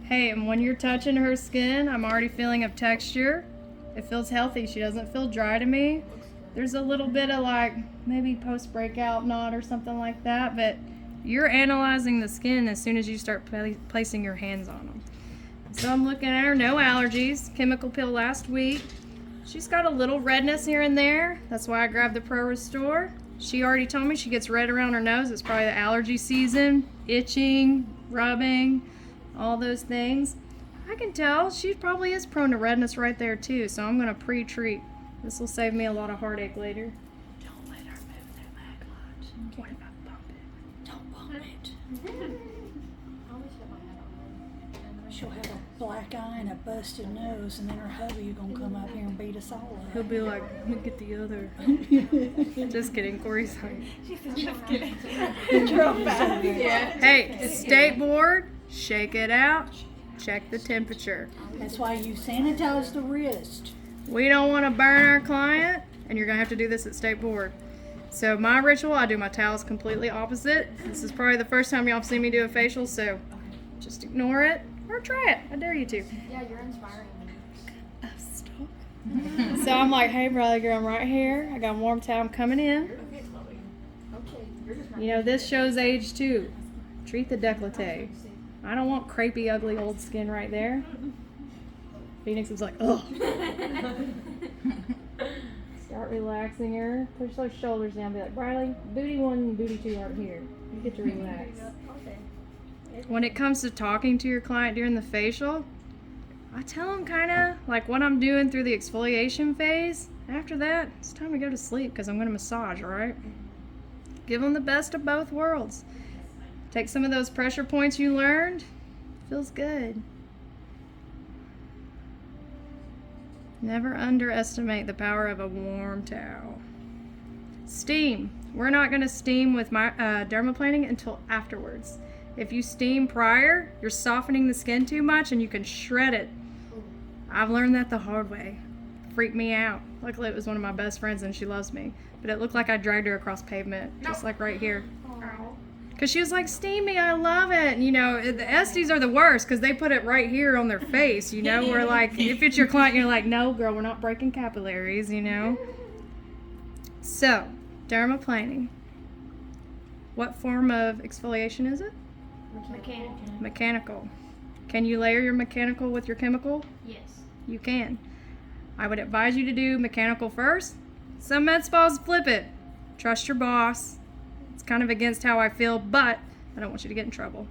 Hey, and when you're touching her skin, I'm already feeling a texture. It feels healthy. She doesn't feel dry to me. There's a little bit of like maybe post-breakout knot or something like that, but you're analyzing the skin as soon as you start placing your hands on them. So I'm looking at her, no allergies, chemical peel last week. She's got a little redness here and there. That's why I grabbed the Pro Restore. She already told me she gets red around her nose. It's probably the allergy season, itching, rubbing, all those things. I can tell she probably is prone to redness right there too, so I'm gonna pre-treat. This will save me a lot of heartache later. Don't let her move that leg lot. What if I bump it? Don't bump it. She'll have a black eye and a busted nose, and then her hubby gonna come up here and beat us all up. He'll be like, look at the other. Just kidding, Corey's like. Just kidding. Yeah. Hey, state board, shake it out, check the temperature. That's why you sanitize the wrist. We don't want to burn our client, and you're going to have to do this at state board. So my ritual, I do my towels completely opposite. This is probably the first time y'all have seen me do a facial, so just ignore it or try it. I dare you to. Yeah, you're inspiring me. Stop. So I'm like, hey brother girl, I'm right here. I got a warm towel, I'm coming in. Okay, you're just You know, this shows age too. Treat the décolleté. I don't want crepey, ugly old skin right there. Phoenix was like, ugh. Start relaxing her. Push those shoulders down. Be like, Briley, booty 1 and booty 2 aren't here. You get to relax. When it comes to talking to your client during the facial, I tell them kind of like what I'm doing through the exfoliation phase. After that, it's time to go to sleep because I'm going to massage, all right? Give them the best of both worlds. Take some of those pressure points you learned. Feels good. Never underestimate the power of a warm towel. Steam. We're not going to steam with my dermaplaning until afterwards. If you steam prior, you're softening the skin too much and you can shred it. I've learned that the hard way. Freaked me out. Luckily it was one of my best friends and she loves me. But it looked like I dragged her across pavement, just like right here. Because she was like, steam me, I love it. And, you know, the Estes are the worst because they put it right here on their face, you know. We're like, if it's your client, you're like, no, girl, we're not breaking capillaries, you know. So, dermaplaning. What form of exfoliation is it? Mechanical. Can you layer your mechanical with your chemical? Yes. You can. I would advise you to do mechanical first. Some med spas flip it. Trust your boss. It's kind of against how I feel, but I don't want you to get in trouble.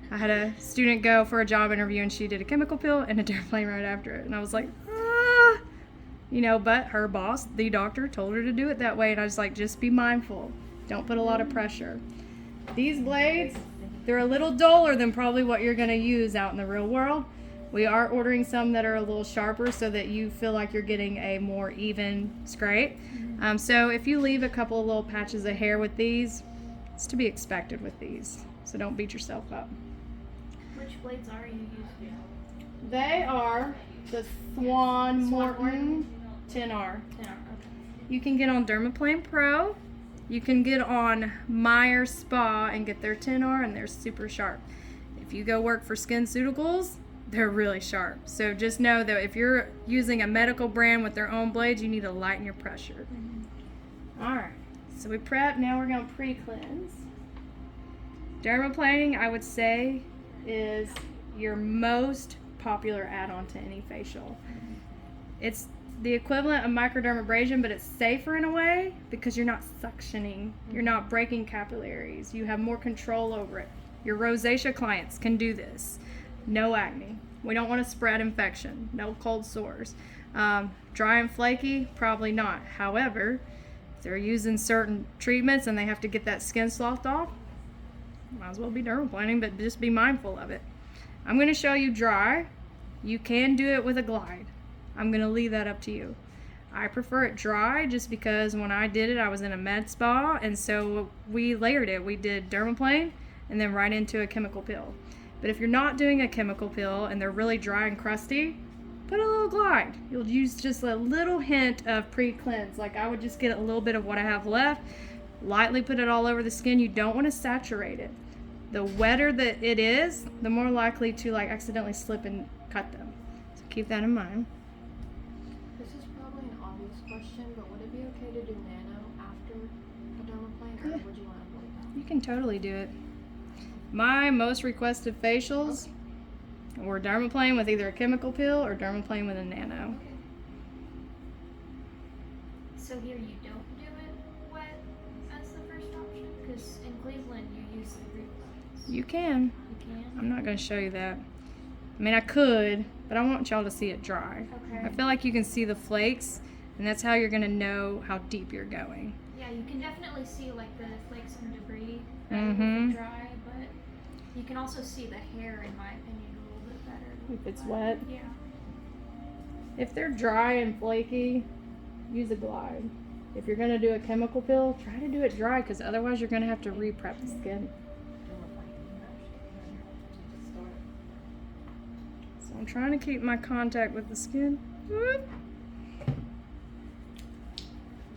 I had a student go for a job interview and she did a chemical peel and a dermaplane right after it. And I was like, ah. You know, but her boss, the doctor, told her to do it that way. And I was like, just be mindful. Don't put a lot of pressure. These blades, they're a little duller than probably what you're going to use out in the real world. We are ordering some that are a little sharper so that you feel like you're getting a more even scrape. So if you leave a couple of little patches of hair with these, it's to be expected with these. So don't beat yourself up. Which blades are you using? They are the Swan Morton 10R. Okay. You can get on Dermaplane Pro. You can get on Meyer Spa and get their 10R, and they're super sharp. If you go work for SkinCeuticals, they're really sharp. So just know that if you're using a medical brand with their own blades, you need to lighten your pressure. All right, so we prep. Now we're going to pre-cleanse. Dermaplaning, I would say, is your most popular add-on to any facial. It's the equivalent of microdermabrasion, but it's safer in a way because you're not suctioning. You're not breaking capillaries. You have more control over it. Your rosacea clients can do this. No acne. We don't want to spread infection. No cold sores. Dry and flaky, probably not. However, if they're using certain treatments and they have to get that skin sloughed off, might as well be dermaplaning, but just be mindful of it. I'm going to show you dry. You can do it with a glide. I'm going to leave that up to you. I prefer it dry just because when I did it, I was in a med spa, and so we layered it. We did dermaplane and then right into a chemical peel. But if you're not doing a chemical peel and they're really dry and crusty, put a little glide. You'll use just a little hint of pre-cleanse. Like I would just get a little bit of what I have left, lightly put it all over the skin. You don't want to saturate it. the wetter that it is, the more likely to like accidentally slip and cut them. So keep that in mind. This is probably an obvious question, but would it be okay to do nano after a dermaplane, or Yeah. would you want to avoid that? You can totally do it. My most requested facials were dermaplane with either a chemical peel or dermaplane with a nano. So here you don't do it wet as the first option? Because in Cleveland you use the reflex. You can. You can? I'm not going to show you that. I mean, I could, but I want y'all to see it dry. Okay. I feel like you can see the flakes, and that's how you're going to know how deep you're going. Yeah, you can definitely see like the flakes and debris Mhm. dry, but you can also see the hair, in my opinion, a little bit better. If it's wet. Yeah. If they're dry and flaky, use a glide. If you're going to do a chemical peel, try to do it dry, because otherwise you're going to have to re-prep the skin. So I'm trying to keep my contact with the skin. Whoop.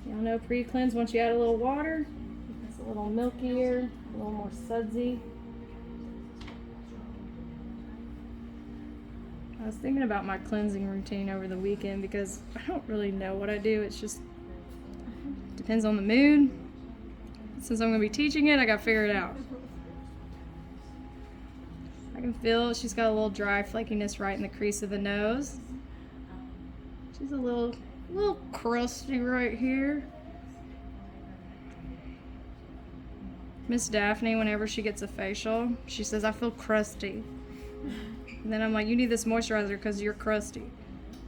Y'all know pre-cleanse, once you add a little water, it's a little milkier, a little more sudsy. I was thinking about my cleansing routine over the weekend because I don't really know what I do. It's just depends on the mood. Since I'm going to be teaching it, I got to figure it out. I can feel she's got a little dry flakiness right in the crease of the nose. She's a little crusty right here. Miss Daphne, whenever she gets a facial, she says, I feel crusty. And then I'm like, you need this moisturizer because you're crusty.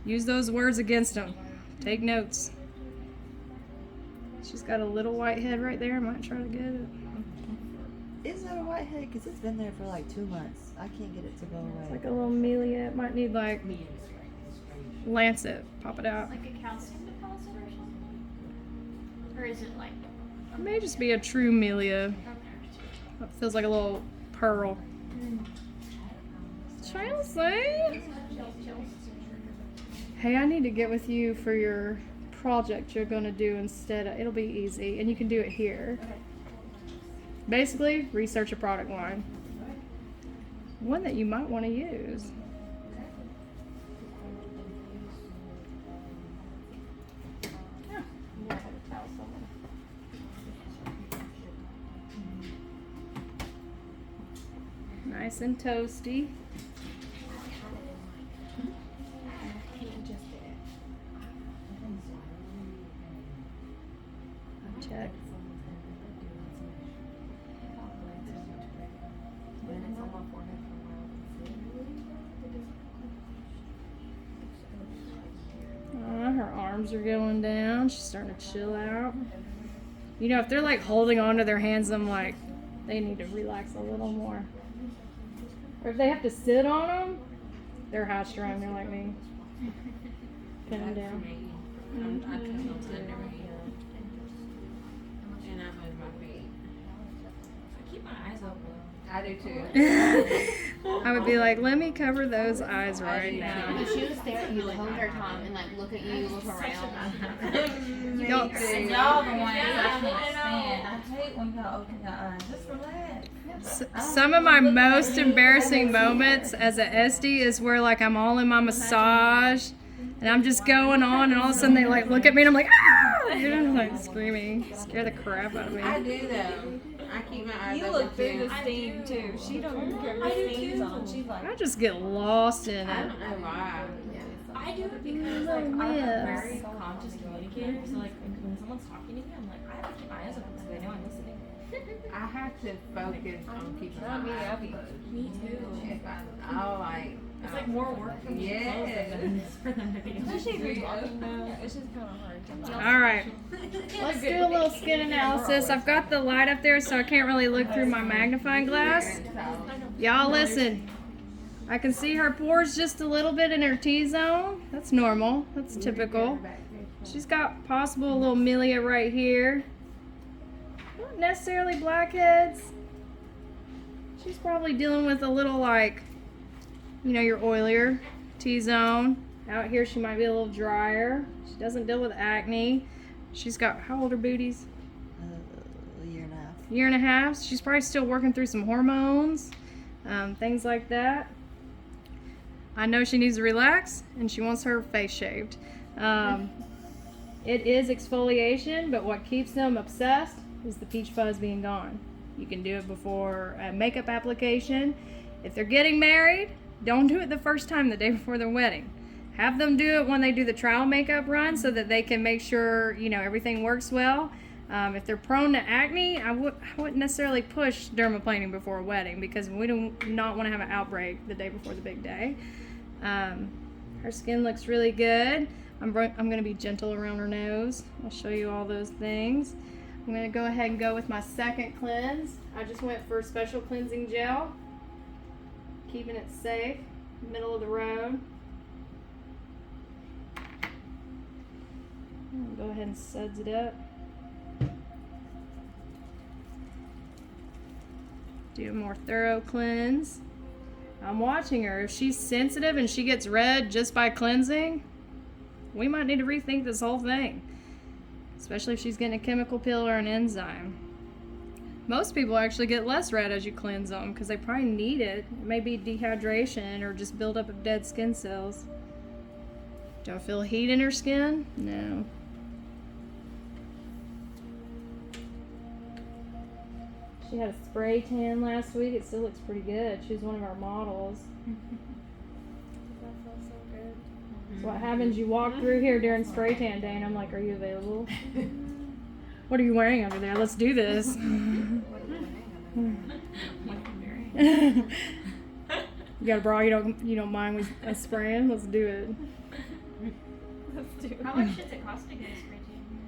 Use those words against them. Take notes. She's got a little white head right there. I might try to get it. Is that a whitehead? Because it's been there for like 2 months. I can't get it to go away. It's like a little melia. It might need like lancet. Pop it out. Like a calcium deposit or something? Or is it like It may just be a true melia. It feels like a little pearl. Chelsea? Hey, I need to get with you for your project you're going to do instead. It'll be easy, and you can do it here. Basically, research a product line. One that you might want to use. Nice and toasty. Check. Her arms are going down. She's starting to chill out. You know, if they're like holding on to their hands, I'm like, they need to relax a little more. Or if they have to sit on them, they're high strung. They're like me. Pin them down. I couldn't go to the never and I move my feet. I keep my eyes open. I do too. I would be like, let me cover those eyes right now. If she was there, you would hold her tongue and like look at you, look around. Y'all- And y'all the ones I can't stand. I hate when y'all open your eyes. Just relax. Some of my most embarrassing moments as a SD is where like I'm all in my massage and I'm just going on and all of a sudden they like look at me and I'm like, ah! You know, like screaming. Scare the crap out of me. I do though. I keep my eyes You open look through too. the steam too. She don't even care if the steam's on. She's like, I just get lost in I it. don't know why. I do it because like I'm a very conscious communicator. So like when someone's talking to me, I'm like, I have to keep my eyes open so they know I'm listening. I have to focus on keeping my eyes closed. Me too. If I like. It's like more work for me to close it than it is for them to be. Especially if you're talking though, it's just kind of hard. All right, let's do a little skin analysis. I've got the light up there so I can't really look through my magnifying glass. Y'all listen. I can see her pores just a little bit in her T-zone. That's normal. That's typical. She's got possible a little milia right here. Not necessarily blackheads. She's probably dealing with a little like, you know, your oilier T-zone. Out here she might be a little drier. She doesn't deal with acne. She's got, how old are booties? A year and a half. year and a half. She's probably still working through some hormones, things like that. I know she needs to relax, and she wants her face shaved. It is exfoliation, but what keeps them obsessed is the peach fuzz being gone. You can do it before a makeup application. If they're getting married, don't do it the first time, the day before their wedding. Have them do it when they do the trial makeup run so that they can make sure, you know, everything works well. If they're prone to acne, I wouldn't necessarily push dermaplaning before a wedding because we do not want to have an outbreak the day before the big day. Her skin looks really good. I'm going to be gentle around her nose. I'll show you all those things. I'm going to go ahead and go with my second cleanse. I just went for special cleansing gel. Keeping it safe, middle of the road. I'll go ahead and suds it up. Do a more thorough cleanse. I'm watching her. If she's sensitive and she gets red just by cleansing, we might need to rethink this whole thing. Especially if she's getting a chemical peel or an enzyme. Most people actually get less red as you cleanse them because they probably need it. It may be dehydration or just buildup of dead skin cells. Don't feel heat in her skin? No. She had a spray tan last week. It still looks pretty good. She was one of our models. That feels so good. So what happens, you walk through here during spray tan day and I'm like, are you available? What are you wearing under there? Let's do this. You got a bra you don't mind with us spraying? Let's do it. How much does it cost to get a spray tan?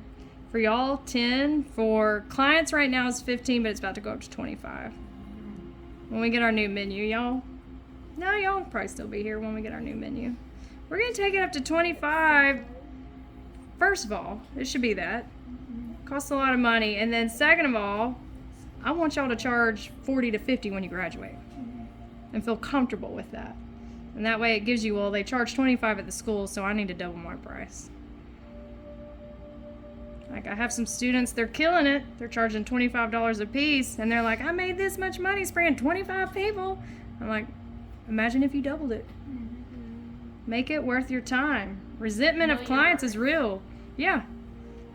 For y'all, 10. For clients right now it's 15, but it's about to go up to 25. When we get our new menu, y'all. No, y'all will probably still be here when we get our new menu. We're gonna take it up to 25. First of all, it should be that. Costs a lot of money, and then second of all, I want y'all to charge 40 to 50 when you graduate and feel comfortable with that. And that way it gives you, well, they charge 25 at the school, so I need to double my price. Like, I have some students, they're killing it. They're charging $25 a piece, and they're like, I made this much money spraying 25 people. I'm like, imagine if you doubled it. Make it worth your time. Resentment of clients is real. Yeah.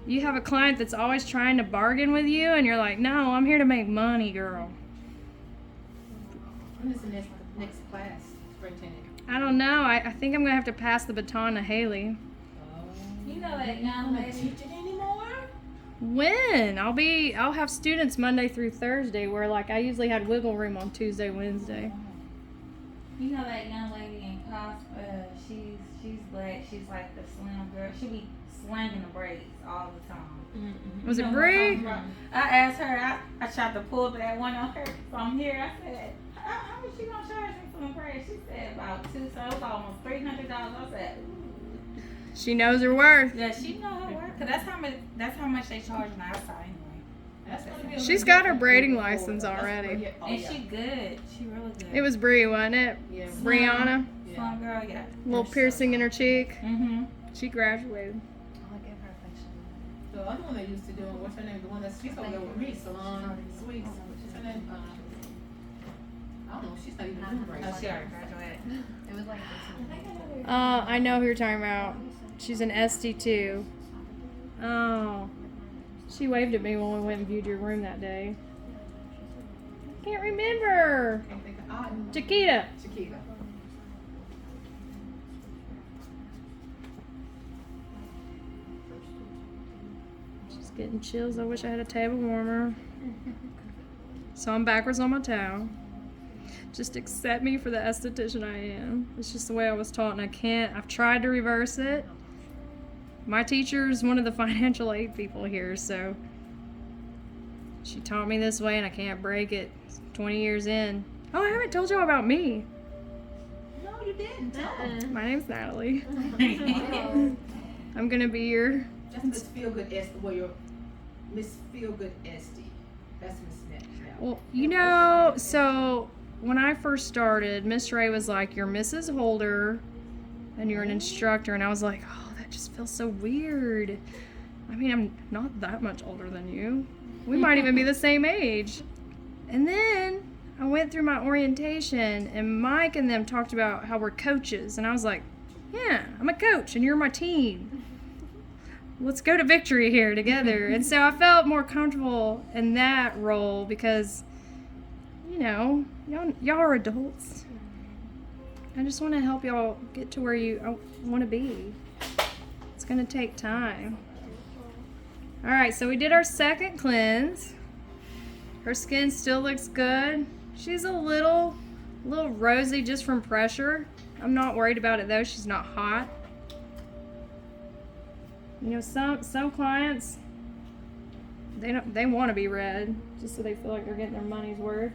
You have a client that's always trying to bargain with you, and you're like, no, I'm here to make money, girl. When is the next class, spray tanning? I don't know. I think I'm going to have to pass the baton to Haley. You know that young lady. Teach it anymore? When? I'll have students Monday through Thursday, where like I usually had wiggle room on Tuesday, Wednesday. You know that young lady in cosplay? She's black. She's like the slim girl. She be slanging the braids all the time. Mm-hmm. Was You it know what I'm Bree? talking about? I asked her. I tried to pull that one on her from here. I said, how much she gonna charge me for the braids? She said about $200, so it was almost $300. I said, ooh. She knows her worth. Yeah, she know her work. Cause that's how much they charge on the outside anyway. That's it. She's got her braiding license already. And she good. She really good. It was Bree, wasn't it? Yeah. Brianna. Slim girl, yeah. Little piercing in her cheek. Mm-hmm. She graduated. I'll give her a facial. The other one they used to do, what's her name? The one that's she's over there with me, Salon Sweets. What's her name? I don't know. She's not even doing right. Oh, she already graduated. It was like I know who you're talking about. She's an ST2. Oh. She waved at me when we went and viewed your room that day. Can't remember. Can't think of Chiquita. Chiquita. She's getting chills. I wish I had a table warmer. So I'm backwards on my towel. Just accept me for the esthetician I am. It's just the way I was taught, and I can't. I've tried to reverse it. My teacher's one of the financial aid people here, so she taught me this way, and I can't break it. It's 20 years in. Oh, I haven't told y'all about me. No, you didn't. My name's Natalie. I'm gonna be your. That's Miss Feelgood Esty. Well, your Miss Feelgood Esty. That's Miss Net. Well, you know, so when I first started, Miss Ray was like, "You're Mrs. Holder, and you're an instructor," and I was like, "Oh, that just feels so weird." I mean, I'm not that much older than you. We might even be the same age. And then I went through my orientation, and Mike and them talked about how we're coaches. And I was like, yeah, I'm a coach, and you're my team. Let's go to victory here together. And so I felt more comfortable in that role because, you know, y'all are adults. I just want to help y'all get to where you want to be. It's going to take time. All right, so we did our second cleanse. Her skin still looks good. She's a little rosy just from pressure. I'm not worried about it though. She's not hot. You know, some clients, they want to be red just so they feel like they're getting their money's worth.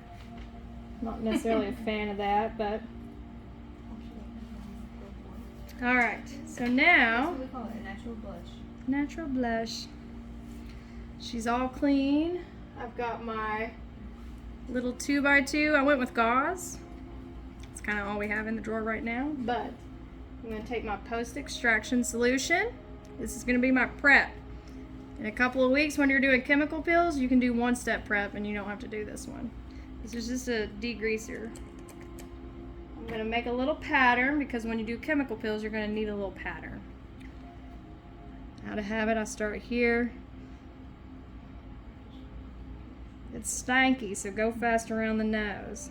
Not necessarily a fan of that, but all right. So now, That's what we call it, a natural blush. natural blush. She's all clean. I've got my little 2x2. I went with gauze. It's kind of all we have in the drawer right now, but I'm going to take my post-extraction solution. This is going to be my prep. In a couple of weeks when you're doing chemical peels, you can do one-step prep and you don't have to do this one. This is just a degreaser. I'm going to make a little pattern because when you do chemical peels, you're going to need a little pattern. Out of habit, I start here. It's stanky, so go fast around the nose.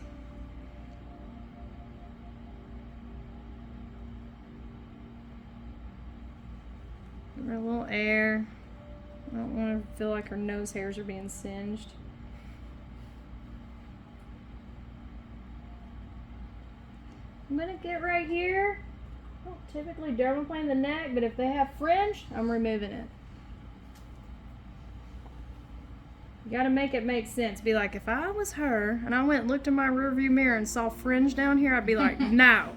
Give her a little air. I don't want to feel like her nose hairs are being singed. I'm going to get right here. I don't typically dermaplane the neck, but if they have fringe, I'm removing it. You gotta make it make sense. Be like, if I was her and I went and looked in my rearview mirror and saw fringe down here, I'd be like, no.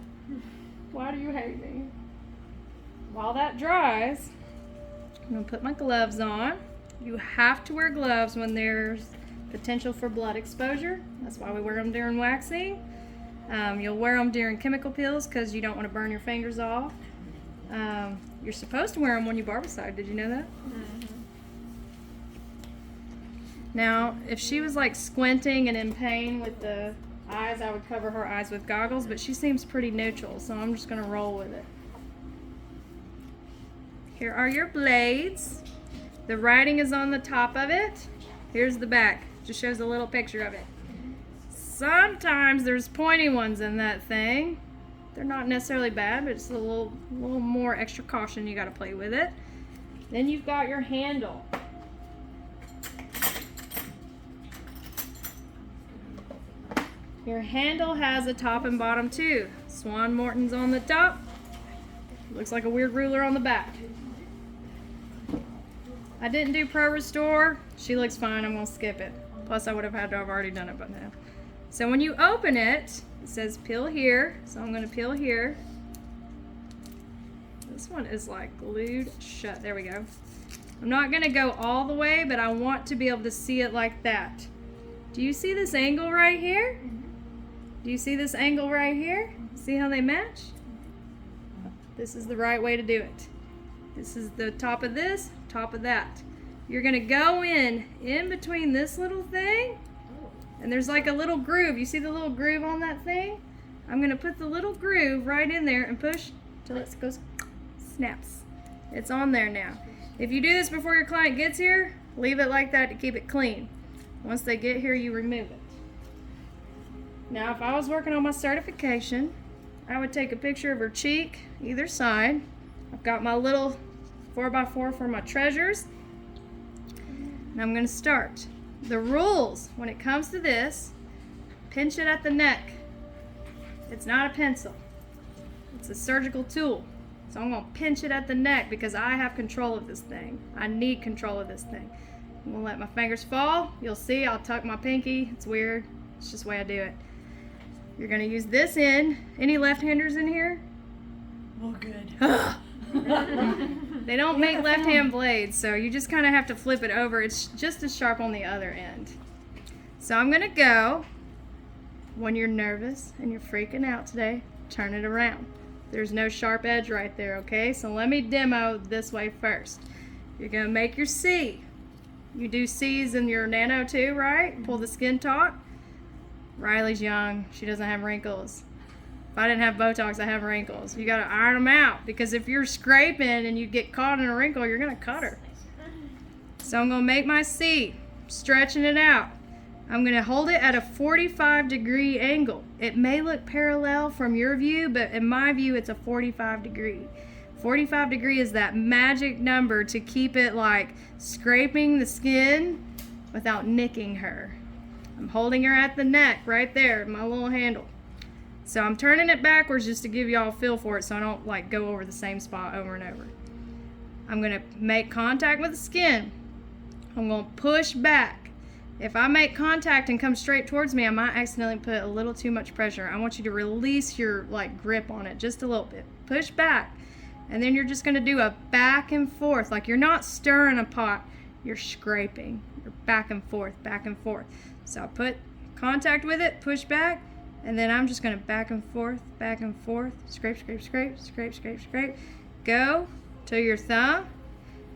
Why do you hate me? While that dries, I'm gonna put my gloves on. You have to wear gloves when there's potential for blood exposure. That's why we wear them during waxing. You'll wear them during chemical peels because you don't want to burn your fingers off. You're supposed to wear them when you barbicide. Did you know that? Now, if she was like squinting and in pain with the eyes, I would cover her eyes with goggles, but she seems pretty neutral, so I'm just gonna roll with it. Here are your blades. The writing is on the top of it. Here's the back. Just shows a little picture of it. Sometimes there's pointy ones in that thing. They're not necessarily bad, but it's a little more extra caution. You gotta play with it. Then you've got your handle. Your handle has a top and bottom too. Swan Morton's on the top. Looks like a weird ruler on the back. I didn't do Pro Restore. She looks fine. I'm gonna skip it. Plus I would have had to have already done it by now. So when you open it, it says peel here. So I'm gonna peel here. This one is like glued shut. There we go. I'm not gonna go all the way, but I want to be able to see it like that. Do you see this angle right here? Do you see this angle right here? See how they match? This is the right way to do it. This is the top of this, top of that. You're gonna go in between this little thing, and there's like a little groove. You see the little groove on that thing? I'm gonna put the little groove right in there and push till it goes snaps. It's on there now. If you do this before your client gets here, leave it like that to keep it clean. Once they get here, you remove it. Now, if I was working on my certification, I would take a picture of her cheek, either side. I've got my little 4x4 for my treasures. And I'm gonna start. The rules, when it comes to this, pinch it at the neck. It's not a pencil. It's a surgical tool. So I'm gonna pinch it at the neck because I have control of this thing. I need control of this thing. I'm gonna let my fingers fall. You'll see I'll tuck my pinky. It's weird. It's just the way I do it. You're gonna use this end. Any left-handers in here? Well, good. They don't make left-hand blades, so you just kind of have to flip it over. It's just as sharp on the other end. So I'm gonna go, when you're nervous and you're freaking out today, turn it around. There's no sharp edge right there, okay? So let me demo this way first. You're gonna make your C. You do C's in your nano too, right? Pull the skin taut. Riley's young. She doesn't have wrinkles. If I didn't have Botox, I have wrinkles. You got to iron them out, because if you're scraping and you get caught in a wrinkle, you're going to cut her. So I'm going to make my C, stretching it out. I'm going to hold it at a 45-degree angle. It may look parallel from your view, but in my view, it's a 45 degree. 45 degree is that magic number to keep it like scraping the skin without nicking her. I'm holding her at the neck right there, my little handle. So I'm turning it backwards just to give y'all a feel for it, so I don't like go over the same spot over and over. I'm going to make contact with the skin. I'm going to push back. If I make contact and come straight towards me, I might accidentally put a little too much pressure. I want you to release your like grip on it just a little bit. Push back. And then you're just going to do a back and forth. Like you're not stirring a pot, you're scraping. You're back and forth, back and forth. So I put contact with it, push back, and then I'm just going to back and forth, scrape, scrape, scrape, scrape, scrape, scrape. Go to your thumb,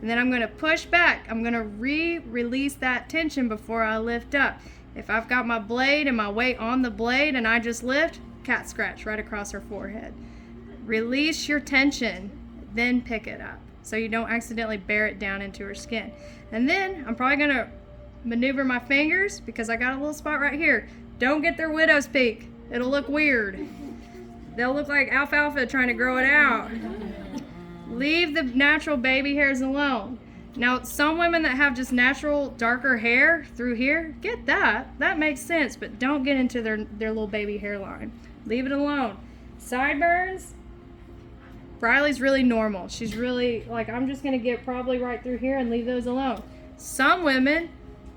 and then I'm going to push back. I'm going to release that tension before I lift up. If I've got my blade and my weight on the blade and I just lift, cat scratch right across her forehead. Release your tension, then pick it up so you don't accidentally bear it down into her skin. And then I'm probably going to maneuver my fingers because I got a little spot right here. Don't get their widow's peak. It'll look weird. They'll look like alfalfa trying to grow it out. Leave the natural baby hairs alone. Now, some women that have just natural darker hair through here, get that. That makes sense, but don't get into their little baby hairline. Leave it alone. Sideburns, Riley's really normal. She's really, like, I'm just going to get probably right through here and leave those alone. Some women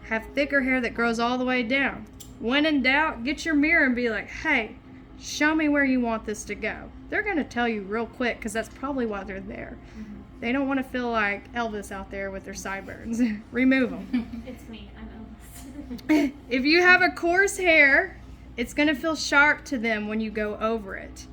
have thicker hair that grows all the way down. When in doubt, get your mirror and be like, hey, show me where you want this to go. They're going to tell you real quick because that's probably why they're there. They don't want to feel like Elvis out there with their sideburns. Remove them. It's me. I'm Elvis. If you have a coarse hair, it's going to feel sharp to them when you go over it.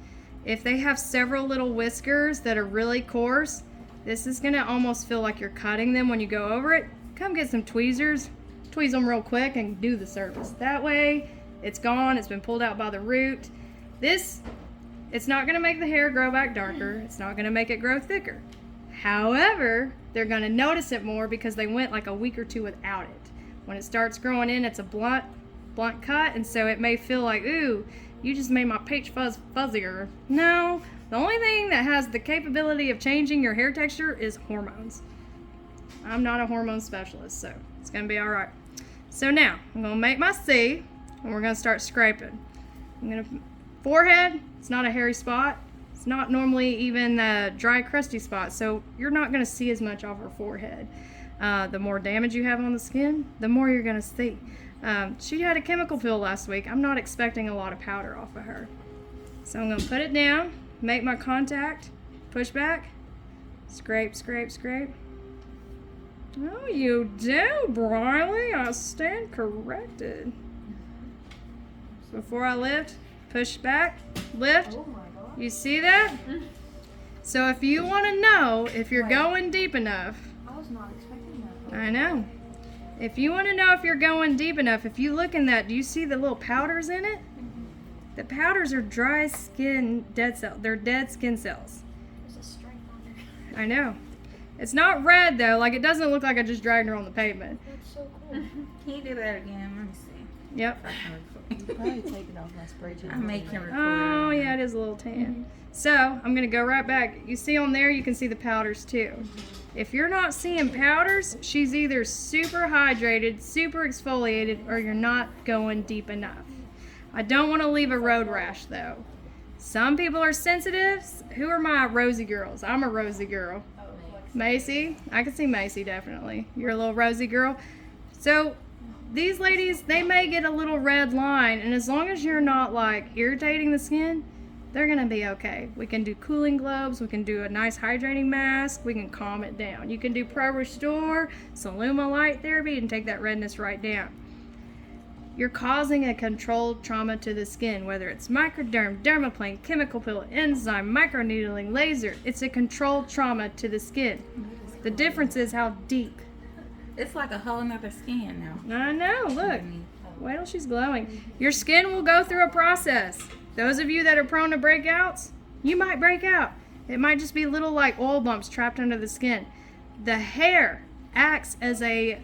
If they have several little whiskers that are really coarse, this is going to almost feel like you're cutting them when you go over it. Come get some tweezers. Tweeze them real quick and do the service. That way, it's gone. It's been pulled out by the root. It's not going to make the hair grow back darker. It's not going to make it grow thicker. However, they're going to notice it more because they went like a week or two without it. When it starts growing in, it's a blunt cut, and so it may feel like, ooh, you just made my peach fuzzier. No, the only thing that has the capability of changing your hair texture is hormones. I'm not a hormone specialist, so it's going to be all right. So now, I'm going to make my C, and we're going to start scraping. I'm going to, forehead, it's not a hairy spot. It's not normally even a dry, crusty spot, so you're not going to see as much of her forehead. The more damage you have on the skin, the more you're going to see. She had a chemical peel last week. I'm not expecting a lot of powder off of her. So I'm going to put it down, make my contact, push back, scrape, scrape, scrape. Oh, you do, Briley. I stand corrected. Before I lift, push back, lift. You see that? So if you want to know if you're going deep enough, I was not expecting that. I know. If you want to know if you're going deep enough, if you look in that, do you see the little powders in it? The powders are dry skin dead cells. They're dead skin cells. There's a stripe on her. I know. It's not red though. Like it doesn't look like I just dragged her on the pavement. That's so cool. Can you do that again? Let me see. Yep. You probably taking off my spray tan. I make him record. Oh yeah, it is a little tan. So I'm gonna go right back. You see on there, you can see the powders too. If you're not seeing powders, she's either super hydrated, super exfoliated, or you're not going deep enough. I don't want to leave a road rash though. Some people are sensitive. Who are my rosy girls? I'm a rosy girl. Macy, I can see Macy definitely. You're a little rosy girl. So these ladies, they may get a little red line, and as long as you're not like irritating the skin, they're gonna be okay. We can do cooling globes, we can do a nice hydrating mask, we can calm it down. You can do Pro Restore, Soluma light therapy, and take that redness right down. You're causing a controlled trauma to the skin, whether it's microderm, dermaplane, chemical peel, enzyme, microneedling, laser. It's a controlled trauma to the skin. The difference is how deep. It's like a whole nother skin now. I know, look. Wait till she's glowing. Your skin will go through a process. Those of you that are prone to breakouts, you might break out. It might just be little like oil bumps trapped under the skin. The hair acts as a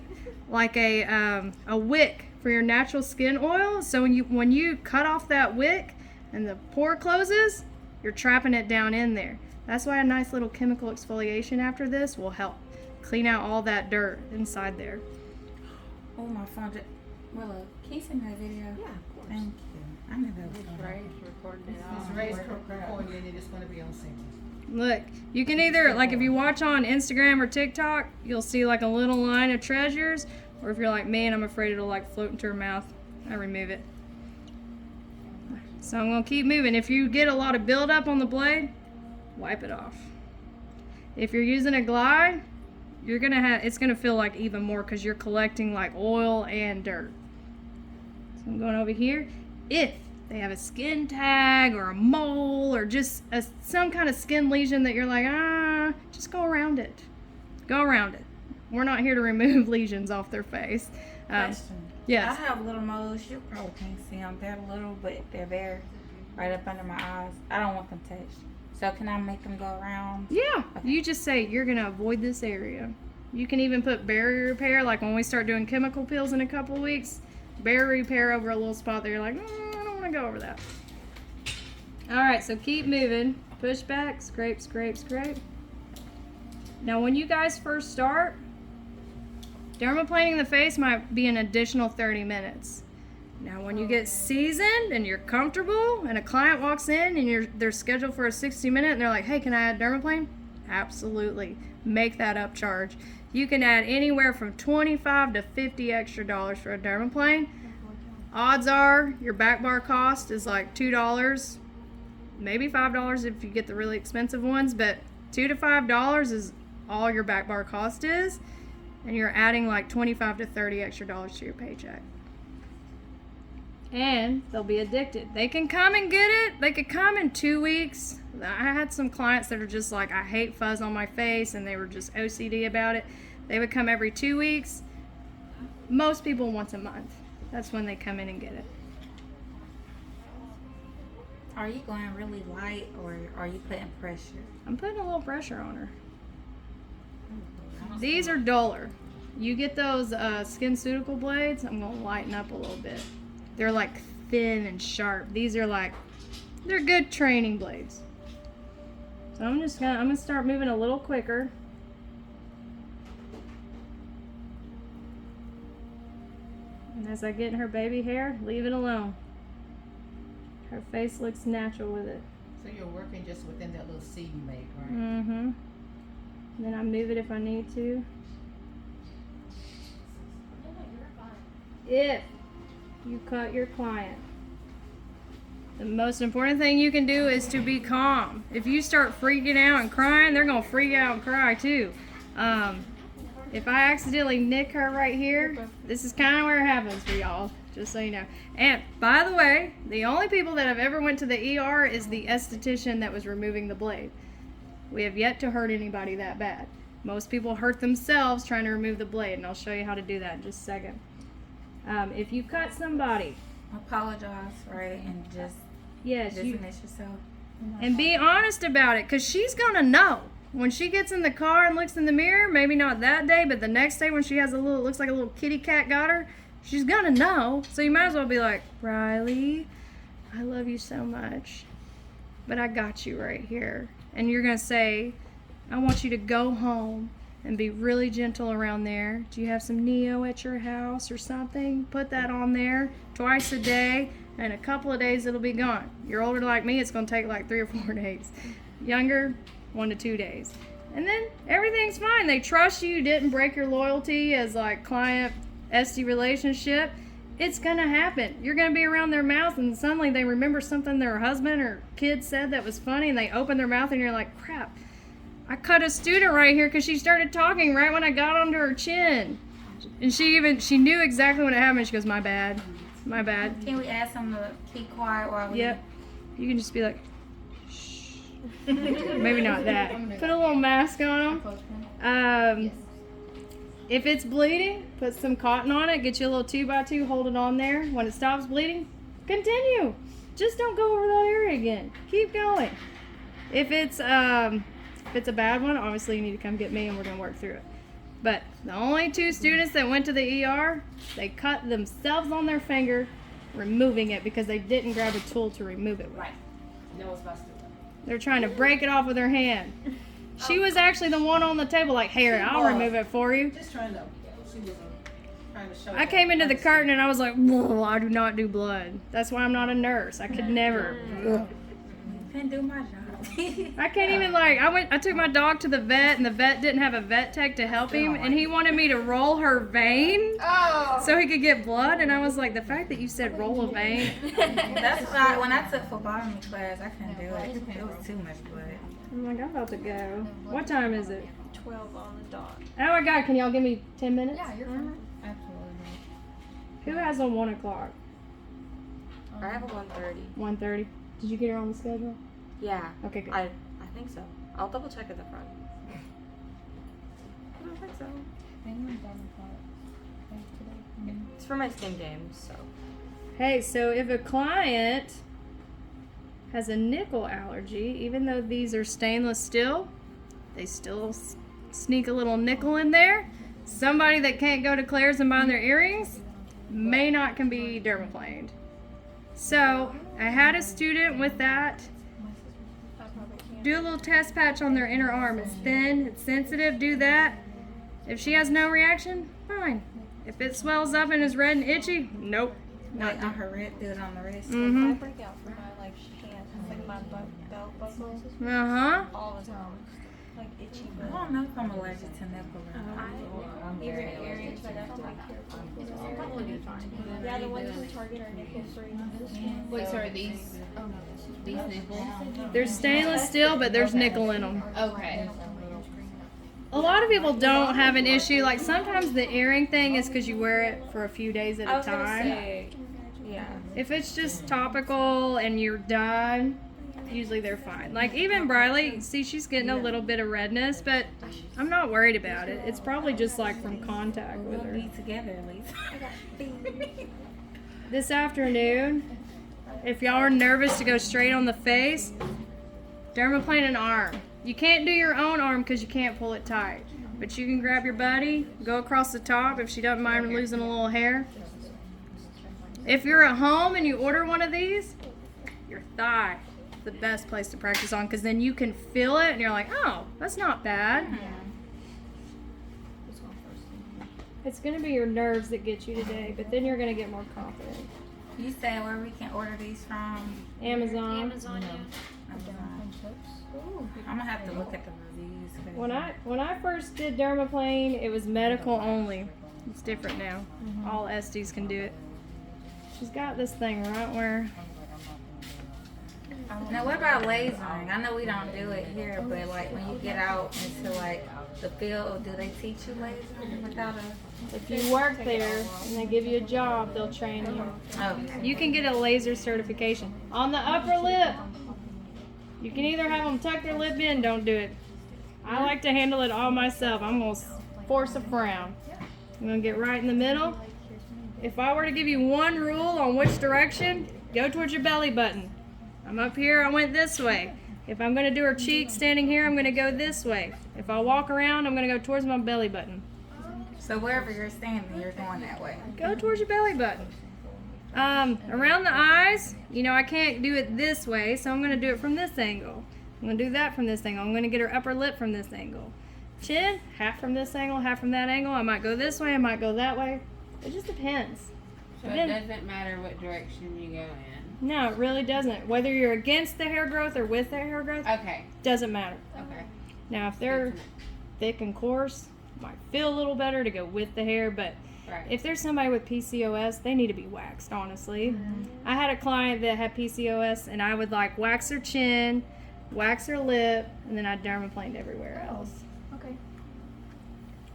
wick for your natural skin oil. So when you cut off that wick and the pore closes, you're trapping it down in there. That's why a nice little chemical exfoliation after this will help clean out all that dirt inside there. Oh, my phone just... Willow, can you send me that video? Yeah, of course. Thank you. I knew that was Ray's recording it all. It's Ray's recording and it's going to be on Singles. Look, you can either, like if you watch on Instagram or TikTok, you'll see like a little line of treasures, or if you're like me and I'm afraid it'll like float into her mouth, I remove it. So I'm gonna keep moving. If you get a lot of buildup on the blade, wipe it off. If you're using a glide, it's gonna feel like even more because you're collecting like oil and dirt. So I'm going over here. If they have a skin tag or a mole or just some kind of skin lesion that you're like, just go around it. Go around it. We're not here to remove lesions off their face. Question. Yes. I have little moles. You probably can't see them. They're little, but they're there, right up under my eyes. I don't want them touched. So can I make them go around? Yeah. You just say you're gonna avoid this area. You can even put barrier repair, like when we start doing chemical peels in a couple of weeks. Barrier repair over a little spot that you're like, I don't want to go over that. All right, so keep moving. Push back, scrape, scrape, scrape. Now, when you guys first start, dermaplaning the face might be an additional 30 minutes. Now, when you get seasoned and you're comfortable and a client walks in and they're scheduled for a 60-minute and they're like, hey, can I add dermaplane? Absolutely. Make that upcharge. You can add anywhere from $25 to $50 extra for a dermaplane. Odds are your back bar cost is like $2, maybe $5 if you get the really expensive ones, but $2 to $5 is all your back bar cost is, and you're adding like $25 to $30 extra to your paycheck. And they'll be addicted. They can come and get it. They could come in 2 weeks. I had some clients that are just like, I hate fuzz on my face, and they were just OCD about it. They would come every 2 weeks. Most people once a month. That's when they come in and get it. Are you going really light or are you putting pressure? I'm putting a little pressure on her. These are duller. You get those SkinCeutical blades, I'm going to lighten up a little bit. They're like thin and sharp. These are like, they're good training blades. So I'm gonna start moving a little quicker. And as I get in her baby hair, leave it alone. Her face looks natural with it. So you're working just within that little C you make, right? Mm-hmm. Then I move it if I need to. If you cut your client, the most important thing you can do is to be calm. If you start freaking out and crying, they're gonna freak out and cry too. If I accidentally nick her right here, this is kind of where it happens for y'all, just so you know. And by the way, the only people that have ever went to the ER is the esthetician that was removing the blade. We have yet to hurt anybody that bad. Most people hurt themselves trying to remove the blade, and I'll show you how to do that in just a second. If you cut somebody, Apologize, right? And just yes, you, dismiss yourself. and be honest about it, because she's gonna know. When she gets in the car and looks in the mirror, maybe not that day, but the next day when she has looks like a little kitty cat got her, she's gonna know. So you might as well be like, Riley, I love you so much, but I got you right here. And you're gonna say, I want you to go home and be really gentle around there. Do you have some Neo at your house or something? Put that on there twice a day, and a couple of days it'll be gone. You're older like me, it's gonna take like 3 or 4 days. Younger, 1 to 2 days. And then everything's fine. They trust you, didn't break your loyalty as like client SD relationship. It's gonna happen. You're gonna be around their mouth and suddenly they remember something their husband or kid said that was funny, and they open their mouth and you're like, crap, I cut a student right here because she started talking right when I got onto her chin. And she knew exactly what happened. She goes, my bad. My bad. Can we ask them to keep quiet while we... Yep. You can just be like, maybe not that. Put a little mask on them. If it's bleeding, put some cotton on it, get you a little 2x2, hold it on there. When it stops bleeding, continue. Just don't go over that area again. Keep going. If it's a bad one, obviously you need to come get me and we're gonna work through it. But the only 2 students that went to the ER, they cut themselves on their finger, removing it because they didn't grab a tool to remove it with. Right. No one's busted. They're trying to break it off with their hand. She was actually the one on the table like, here, I'll remove it for you. Just trying to, she was trying to show. I came into the curtain and I was like, whoa, I do not do blood. That's why I'm not a nurse. I could never. Can't do my job. I can't even I took my dog to the vet and the vet didn't have a vet tech to help him and he wanted me to roll her vein so he could get blood and I was like, the fact that you said roll a vein. That's why when I took phlebotomy class, I couldn't do it. It was too much blood. I'm like, I'm about to go. What time is it? 12 on the dot. Oh my God, can y'all give me 10 minutes? Yeah, you're fine. Absolutely. Who has a 1 o'clock? I have a 1:30. 1:30. Did you get her on the schedule? Yeah. Okay, good. I think so. I'll double check at the front. I don't think so. It's for my skin games, so. Hey, so if a client has a nickel allergy, even though these are stainless steel, they still sneak a little nickel in there. Somebody that can't go to Claire's and buy their earrings may not can be dermaplaned. So I had a student with that. Do a little test patch on their inner arm. It's thin, it's sensitive, do that. If she has no reaction, fine. If it swells up and is red and itchy, nope. Like on her wrist, do it on the wrist. Mm-hmm. I break out from my like hands, like my belt buckle, Uh-huh. all the time, like itchy. I don't know if I'm allergic to nickel or not. Even earrings, but I have to be careful. I'll probably be fine. Yeah, the ones from Target are nickel free. Wait, so are these nipples? There's stainless steel, but there's nickel in them. Okay. A lot of people don't have an issue. Like sometimes the earring thing is because you wear it for a few days at a time. Yeah. If it's just topical and you're done, usually they're fine. Like even Briley, see she's getting a little bit of redness, but I'm not worried about it. It's probably just like from contact with We'll her. be together at least. This afternoon, if y'all are nervous to go straight on the face, dermaplane an arm. You can't do your own arm because you can't pull it tight. But you can grab your buddy, go across the top if she doesn't mind losing a little hair. If you're at home and you order one of these, your thigh is the best place to practice on because then you can feel it and you're like, oh, that's not bad. It's going to be your nerves that get you today, but then you're going to get more confident. You said where we can order these from? Amazon. Amazon, yeah. I'm gonna have to look at the reviews. 'Cause When I first did Dermaplane, it was medical only. It's different now. All SDs can do it. She's got this thing right where. Now what about lasering? I know we don't do it here, but like when you get out into like the field, do they teach you lasering without a? If you work there and they give you a job, they'll train you. Oh, You can get a laser certification. On the upper lip, you can either have them tuck their lip in, don't do it. I like to handle it all myself. I'm going to force a frown. I'm going to get right in the middle. If I were to give you one rule on which direction, go towards your belly button. I'm up here, I went this way. If I'm going to do her cheek standing here, I'm going to go this way. If I walk around, I'm going to go towards my belly button. so wherever you're standing, you're going that way. Go towards your belly button. Around the eyes, you know, I can't do it this way, so I'm going to do it from this angle. I'm going to do that from this angle. I'm going to get her upper lip from this angle. Chin, half from this angle, half from that angle. I might go this way, I might go that way. It just depends. So it doesn't matter what direction you go in. No, it really doesn't. Whether you're against the hair growth or with the hair growth, Okay. doesn't matter. Okay. Now, if they're thick and coarse, might feel a little better to go with the hair, but Right. if there's somebody with PCOS, they need to be waxed, honestly. I had a client that had PCOS, and I would like wax her chin, wax her lip, and then I dermaplaned everywhere else. Okay.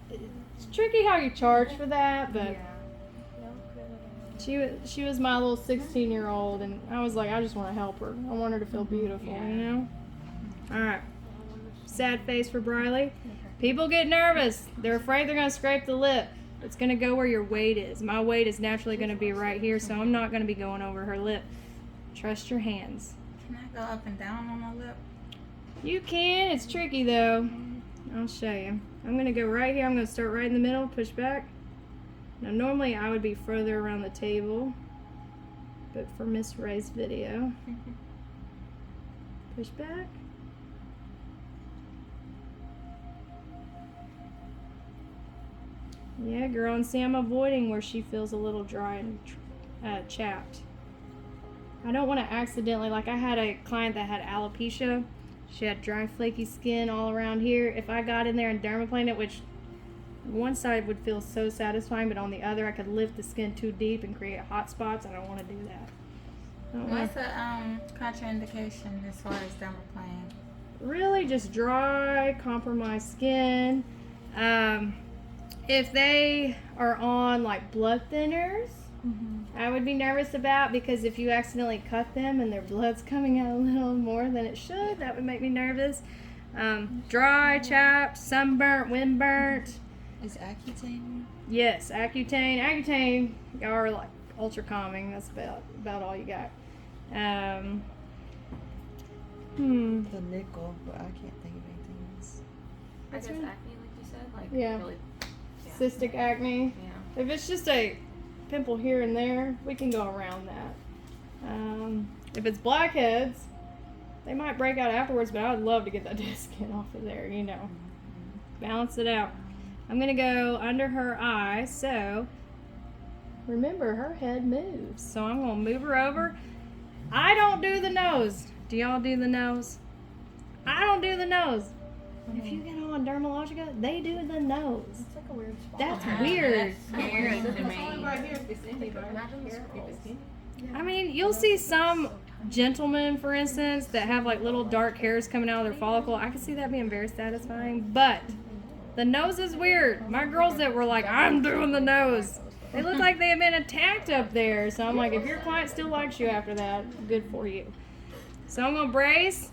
It's tricky how you charge for that, but she was my little 16-year-old, and I was like, I just want to help her. I want her to feel beautiful, you know? All right. sad face for Briley. People get nervous. They're afraid they're going to scrape the lip. It's going to go where your weight is. My weight is naturally going to be right here, so I'm not going to be going over her lip. Trust your hands. Can I go up and down on my lip? You can. It's tricky, though. I'll show you. I'm going to go right here. I'm going to start right in the middle, push back. Now, normally I would be further around the table, but for Miss Ray's video, push back. Yeah, girl, and see, I'm avoiding where she feels a little dry and chapped. I don't want to accidentally, like I had a client that had alopecia. She had dry, flaky skin all around here. If I got in there and dermaplaned it, which one side would feel so satisfying, but on the other I could lift the skin too deep and create hot spots. I don't want to do that. What's the contraindication as far as dermaplane? Really just dry, compromised skin. If they are on like blood thinners, I would be nervous about, because if you accidentally cut them and their blood's coming out a little more than it should, that would make me nervous. Dry, chapped, sunburnt, windburnt. Is Accutane? Yes, Accutane. Accutane are like ultra calming. That's about all you got. The nickel, but I can't think of anything else. I guess acne, like you said, like Yeah. really. Cystic acne. Yeah. If it's just a pimple here and there, we can go around that. If it's blackheads, they might break out afterwards, but I would love to get that dead skin off of there, you know. Balance it out. I'm going to go under her eye, so remember her head moves. So I'm going to move her over. I don't do the nose. Do y'all do the nose? I don't do the nose. If you get on Dermalogica, they do the nose. It's like a weird spot. That's weird. Scary to It's only me. right here if it's any, right? Imagine the Here, if it's scrolls. any. I mean, you'll see some gentlemen, for instance, that have like little dark hairs coming out of their follicle. I can see that being very satisfying, but the nose is weird. My girls that were like, I'm doing the nose, they look like they have been attacked up there. So I'm like, if your client still likes you after that, good for you. So I'm gonna brace.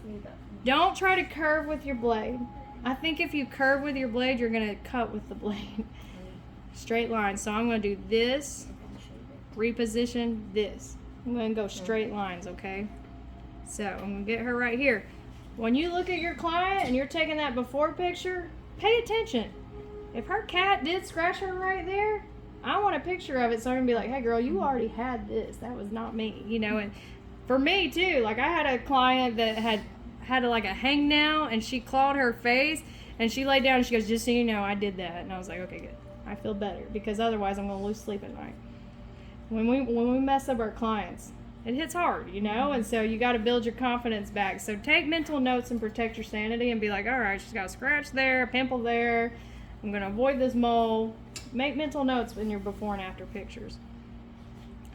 Don't try to curve with your blade. I think if you curve with your blade, you're gonna cut with the blade. Straight line. So I'm gonna do this, reposition this. I'm gonna go straight lines, okay? So I'm gonna get her right here. When you look at your client and you're taking that before picture, pay attention. If her cat did scratch her right there, I want a picture of it so I can be like, hey girl, you already had this. That was not me, you know. And for me too, like I had a client that had like a hangnail and she clawed her face and she laid down and she goes, just so you know, I did that. And I was like, okay, good. I feel better, because otherwise I'm gonna lose sleep at night. When we mess up our clients, it hits hard, you know, and so you got to build your confidence back. So take mental notes and protect your sanity and be like, all right, she's got a scratch there, a pimple there. I'm going to avoid this mole. Make mental notes in your before and after pictures.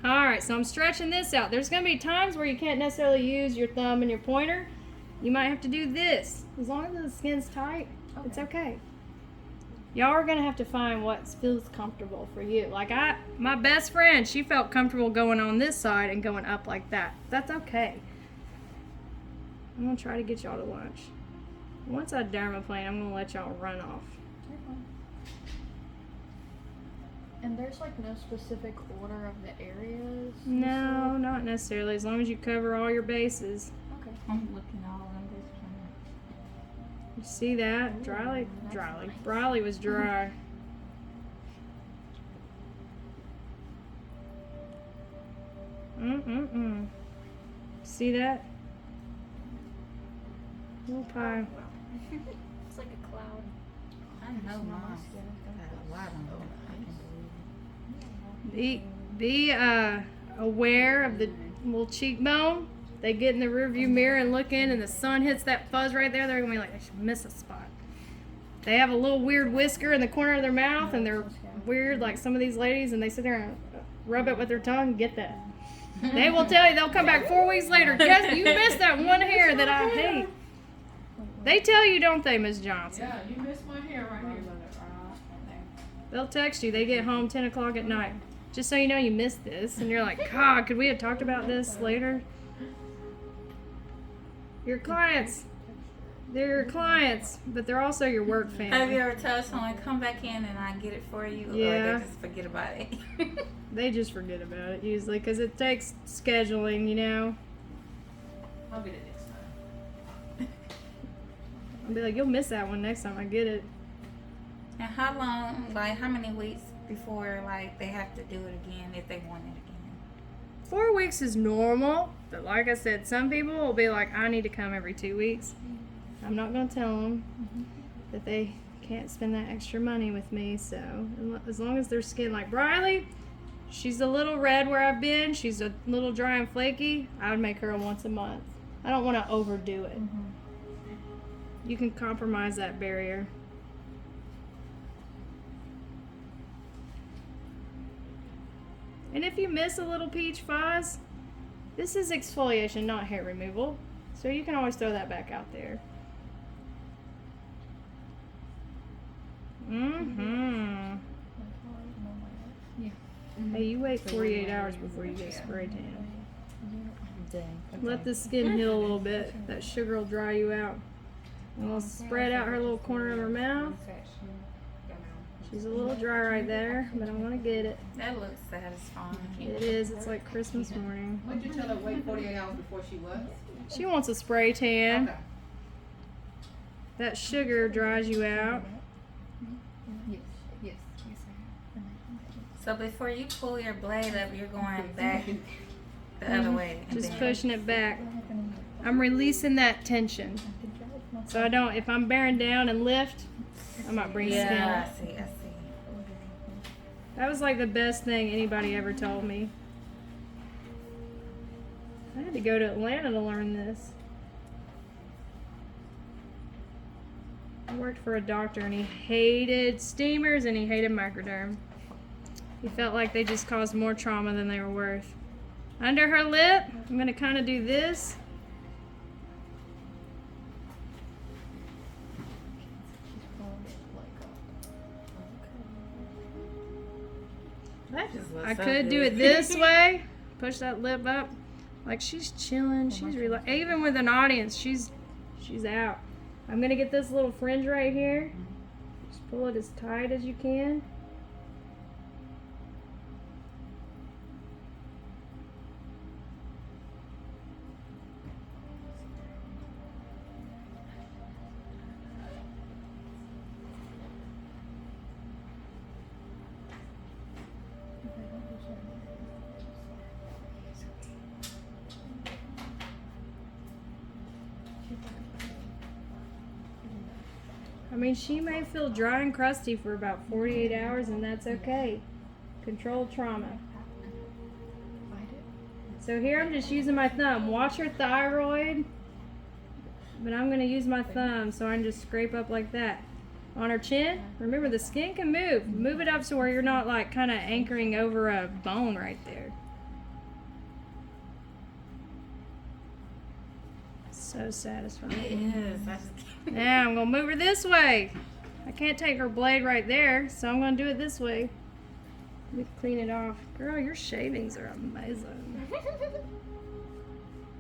All right, so I'm stretching this out. There's going to be times where you can't necessarily use your thumb and your pointer. You might have to do this. As long as the skin's tight, it's okay. Y'all are gonna have to find what feels comfortable for you. Like my best friend, she felt comfortable going on this side and going up like that. That's okay. I'm gonna try to get y'all to lunch. Once I dermaplane, I'm gonna let y'all run off. And there's like no specific order of the areas? No, not necessarily. As long as you cover all your bases. Okay. I'm looking all in this one. You see that? Briley was dry. See that? Little pie. It's like a cloud. I know mine got a lot on it. I can Be aware of the little cheekbone. They get in the rearview mirror and look in, and the sun hits that fuzz right there. They're gonna be like, I should miss a spot. They have a little weird whisker in the corner of their mouth, and they're weird, like some of these ladies, and they sit there and rub it with their tongue. Get that? They will tell you. They'll come back 4 weeks later. Guess you missed that one hair that I hate. They tell you, don't they, Miss Johnson? Yeah, you missed my hair right here. They'll text you. They get home 10 o'clock at night. Just so you know you missed this. And you're like, God, could we have talked about this later? Your clients, They're clients, but they're also your work Have you family. ever told someone come back in and I get it for you, or Yeah. they just forget about it? They just forget about it usually because it takes scheduling, you know. I'll get it next time. I'll be like, you'll miss that one next time I get it. And how long, like how many weeks before like they have to do it again if they want it again? 4 weeks is normal, but like I said, some people will be like, I need to come every 2 weeks. I'm not going to tell them that they can't spend that extra money with me. So as long as their skin, like Briley, she's a little red where I've been. She's a little dry and flaky. I would make her a once a month. I don't want to overdo it. You can compromise that barrier. And if you miss a little peach fuzz, this is exfoliation, not hair removal. So you can always throw that back out there. Mm-hmm. Hey, you wait 48 hours before you get spray tan. Dang. Let the skin heal a little bit. That sugar will dry you out. And we'll spread out her little corner of her mouth. She's a little dry right there, but I want to get it. That looks satisfying. It is. It's like Christmas morning. What did you tell her wait 48 hours before she was? She wants a spray tan. Okay. That sugar dries you out. So before you pull your blade up, you're going back the other way. and Just then- pushing it back. I'm releasing that tension. So I don't, if I'm bearing down and lift, I might bring Yeah, skin. I see. That was like the best thing anybody ever told me. I had to go to Atlanta to learn this. I worked for a doctor and he hated steamers and he hated microderm. He felt like they just caused more trauma than they were worth. Under her lip, I'm going to kind of do this. That just looks I so could do good. it this way. Push that lip up. Like she's chilling. She's relaxed. Even with an audience, she's out. I'm going to get this little fringe right here. Just pull it as tight as you can. I mean, she may feel dry and crusty for about 48 hours, and that's okay. Controlled trauma. So here I'm just using my thumb. Watch her thyroid, but I'm going to use my thumb so I can just scrape up like that. On her chin, remember the skin can move. Move it up so where you're not like kind of anchoring over a bone right there. So satisfying. It is. I just Now I'm gonna move her this way. I can't take her blade right there, so I'm gonna do it this way. Let me clean it off. Girl, your shavings are amazing.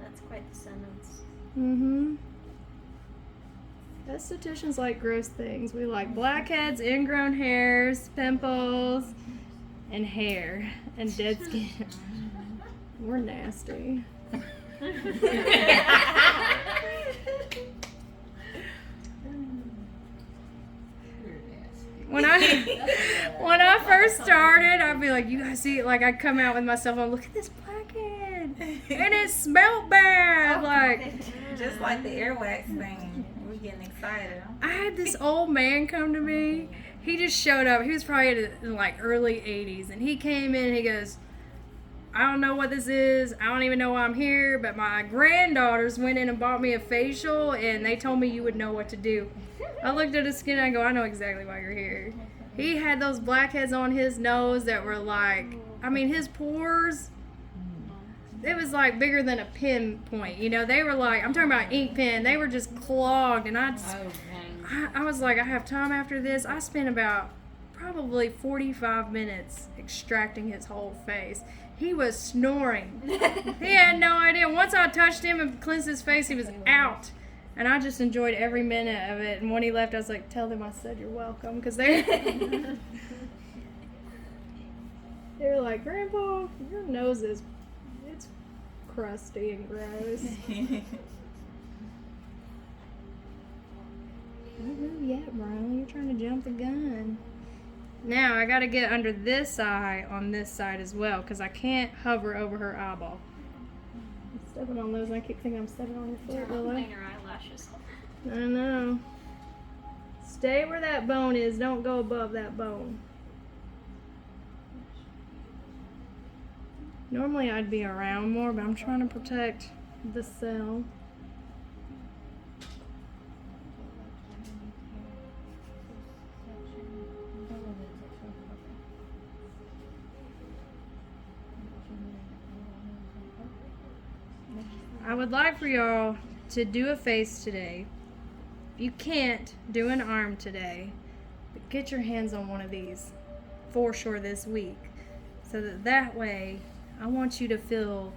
That's quite the sentence. Mm-hmm. Estheticians like gross things. We like blackheads, ingrown hairs, pimples, and hair, and dead skin. We're nasty. When I first started, I'd be like, you guys see, like I'd come out with myself and look at this blackhead, and it smelled bad. Like just like the earwax thing. We're getting excited. I had this old man come to me. He just showed up. He was probably in like early 80s, and he came in and he goes, I don't know what this is. I don't even know why I'm here, but my granddaughters went in and bought me a facial, and they told me you would know what to do. I looked at his skin and I go, I know exactly why you're here. He had those blackheads on his nose that were like, I mean, his pores, it was like bigger than a pinpoint. You know, they were like, I'm talking about ink pen. They were just clogged, and I was like, I have time after this. I spent about probably 45 minutes extracting his whole face. He was snoring. He had no idea. Once I touched him and cleansed his face, he was out. And I just enjoyed every minute of it. And when he left, I was like, tell them I said you're welcome. Because they were like, Grandpa, your nose is, it's crusty and gross. Yeah, Brian, you're trying to jump the gun. Now, I got to get under this eye on this side as well. Because I can't hover over her eyeball. I'm stepping on those and I keep thinking I'm stepping on your foot, Lily. Her eyelashes. I know. Stay where that bone is. Don't go above that bone. Normally I'd be around more, but I'm trying to protect the cell. I would like for y'all to do a face today. If you can't, do an arm today. But get your hands on one of these for sure this week. So that way, I want you to feel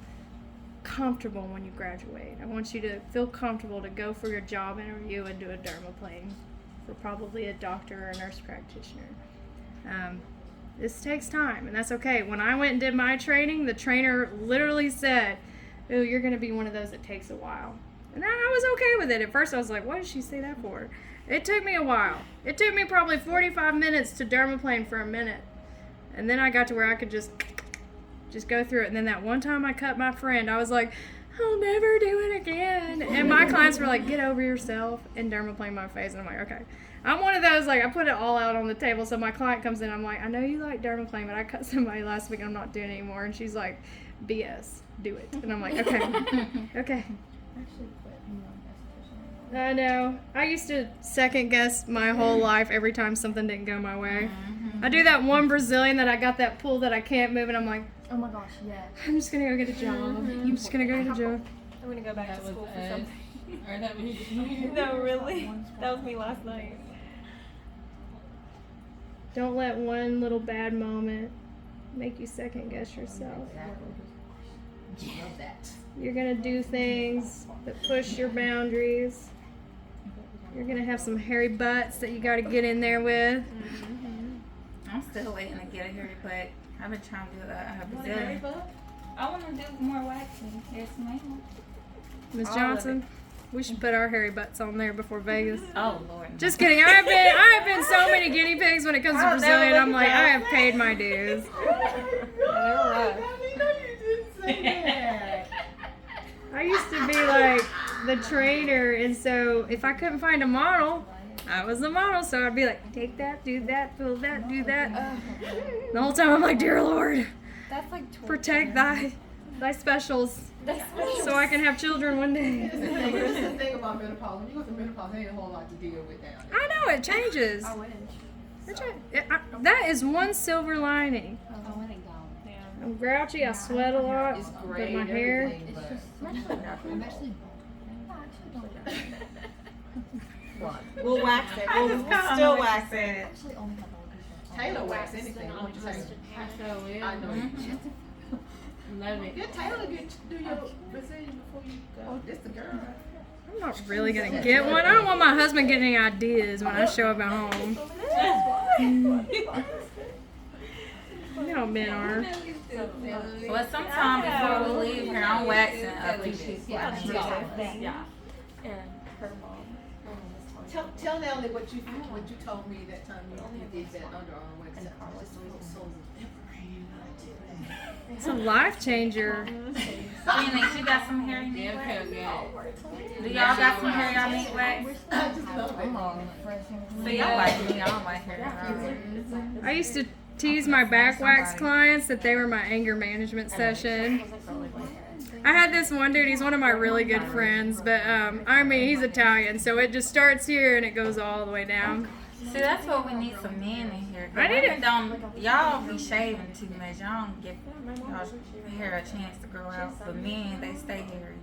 comfortable when you graduate. I want you to feel comfortable to go for your job interview and do a dermaplane for probably a doctor or a nurse practitioner. This takes time, and that's okay. When I went and did my training, the trainer literally said, "Ooh, you're going to be one of those that takes a while." And I was okay with it. At first, I was like, what did she say that for? It took me a while. It took me probably 45 minutes to dermaplane for a minute. And then I got to where I could just go through it. And then that one time I cut my friend, I was like, I'll never do it again. And my clients were like, get over yourself and dermaplane my face. And I'm like, okay. I'm one of those, like, I put it all out on the table. So my client comes in, I'm like, I know you like dermaplane, but I cut somebody last week and I'm not doing it anymore. And she's like, BS, do it. And I'm like, okay, okay. I know. I used to second guess my whole life every time something didn't go my way. I do that one Brazilian that I got that pull that I can't move, and I'm like, Oh my gosh, yeah. I'm just gonna go get a job. I'm just gonna go get a job. I'm gonna go back That to was school for us. something. Or that was you. No, really? That was me last night. Don't let one little bad moment make you second guess yourself. Love that. You're gonna do things that push your boundaries. You're gonna have some hairy butts that you gotta get in there with. I'm still waiting to get a hairy butt. I've been trying to do a Brazilian. I want to do more waxing. Yes, ma'am. Miss All of Johnson, we should put our hairy butts on there before Vegas. Oh Lord. Just kidding. I have been so many guinea pigs when it comes to I'll never Brazilian. look I'm at like, that. I have paid my dues. I used to be like the trainer, and so if I couldn't find a model, I was the model. So I'd be like, take that, do that, feel that, do that. The whole time I'm like, dear Lord, That's like torture. protect thy specials, so I can have children one day. Here's the thing about menopause. When you go through menopause, there ain't a whole lot to deal with down there. I know it changes. I wish. That is one silver lining. Oh, let it go. I'm grouchy. I sweat a lot. It's But great. my hair. Everything, but I'm actually. We'll wax it. We'll still wax it. Actually only have alopecia. Taylor wax anything. What you say? I know. Love it. Get Taylor to do your Brazilian before you go. This the girl. I'm not really gonna get one. I don't want my husband getting any ideas when I show up at home. You know how men are. Well, sometime before we leave here, I'm waxing up to this. Yeah. And her mom. Tell Natalie what you told me that time you did that underarm wax. It's a life changer. Phoenix, you got some hair you need wax? Do y'all got some hair y'all need wax? I just love it. See, y'all like me. I don't like hair. I used to tease my back wax clients that they were my anger management session. I had this one dude, he's one of my really good friends, but I mean, he's Italian, so it just starts here and it goes all the way down. See, that's what we need some men in here. I need Women don't, y'all be shaving too much. Y'all don't give y'all hair a chance to grow out. But men, they stay hairy.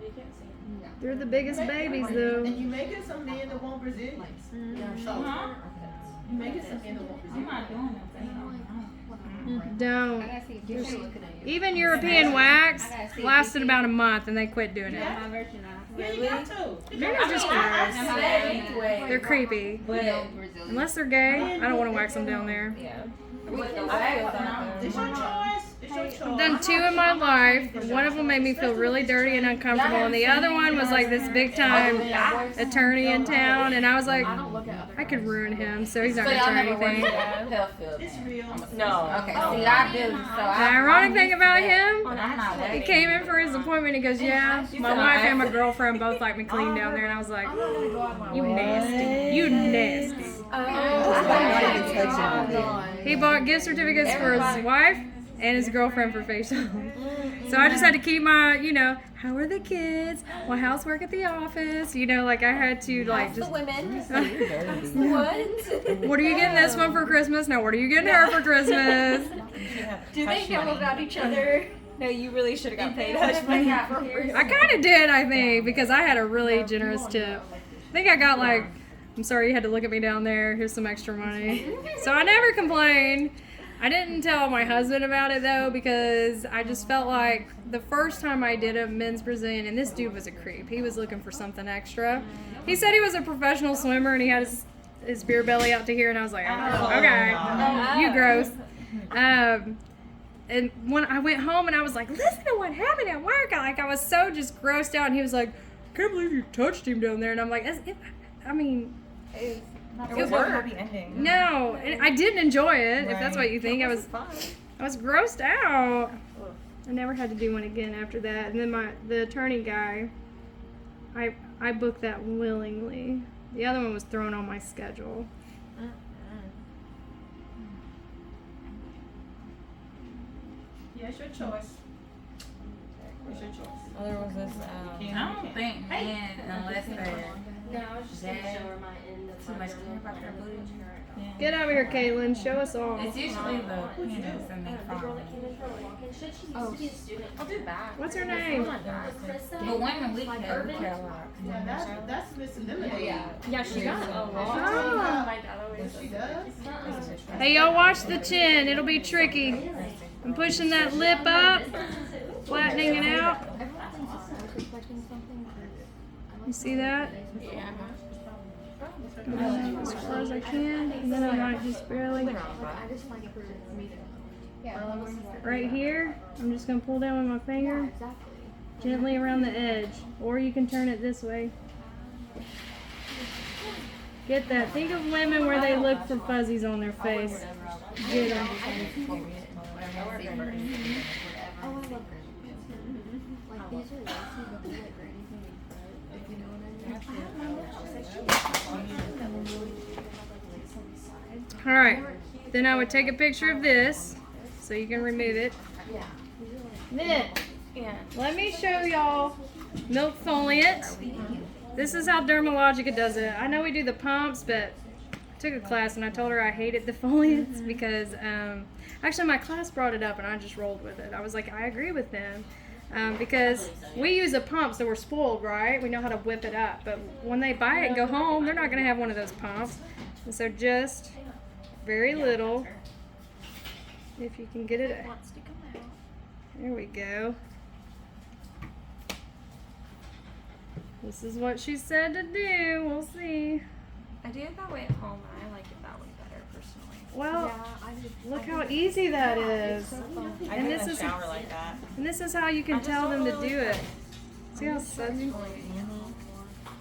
They're the biggest babies, though. And you making some men that want Brazilians. Huh? You making some men that want I'm Brazilians. not doing nothing. Don't. I gotta see if you're looking at it. Even European wax lasted about a month and they quit doing it. My version of Yeah, you got to. Men are just gross. They're creepy. But Unless they're gay, I don't want to wax them down there. Yeah. with the wax, no. It's your choice. It's your choice. I've done 2 in my life. One of them made me feel really dirty and uncomfortable, and the other one was like this big time attorney in town, and I was like, I could ruin him, so he's not gonna try anything. Health field. It's real. No. Okay, see, I do. So The I. ironic thing about him, But I'm not he waiting. came in for his appointment. He goes, "Yeah, my wife and my girlfriend both like me clean down there," and I was like, "You nasty, you nasty." He bought gift certificates for his wife and his girlfriend for facial. So I just had to keep my, how are the kids? Well, housework at the office. Like I had to like just. Women. What are you getting this one for Christmas? Now, what are you getting her for Christmas? Do they know about each other? No, you really should have got paid hush money for real. I kind of did, I think, because I had a really generous tip. I think I got like, I'm sorry you had to look at me down there. Here's some extra money. So I never complained. I didn't tell my husband about it though because I just felt like the first time I did a men's Brazilian, and this dude was a creep. He was looking for something extra. He said he was a professional swimmer and he had his beer belly out to here, and I was like, oh, okay, you gross. And when I went home and I was like, listen to what happened at work. I was so just grossed out, and he was like, I can't believe you touched him down there. And I'm like, It was a happy ending. no, and I didn't enjoy it. If that's what you think, I was grossed out. I never had to do one again after that. And then the attorney guy, I booked that willingly. The other one was thrown on my schedule. Yeah, it's your choice. It's your choice. Oh, there was this. I don't think men, unless they're No, I was just gonna show her my end of too my much care about their booty. Get over here, Caitlin. Show us all. It's usually the penis and the The girl front. that came in for a walk-in, she used to be a student. I'll do that. What's her name? But women, we care a lot. Yeah, that's Miss Eliminated. Yeah, she does a lot. Oh. My dad always She does. Hey, y'all watch the chin. It'll be tricky. I'm pushing that lip up, flattening it out. You see that? Yeah. As far as I can, and then I might just barely. I just find it for me to. Right here, I'm just gonna pull down with my finger, Exactly. gently around the edge, or you can turn it this way. Get that. Think of women where they look for fuzzies on their face. Get them. Oh, I love her. Like these are lacy, but they're like anything in front, if you know what I mean. All right. Then I would take a picture of this, so you can remove it. Then, let me show y'all milk foliant. This is how Dermalogica does it. I know we do the pumps, but I took a class and I told her I hated the foliants because actually my class brought it up and I just rolled with it. I was like, I agree with them because we use a pump, so we're spoiled, right? We know how to whip it up, but when they buy it and go home, they're not going to have one of those pumps. And so just very little, if you can get it. There we go. This is what she said to do. We'll see. I do it that way at home, and I like it that way better personally. Well, look how easy that is. I And do this in the is shower like that. and this is how you can tell them to do it. See how sudsy?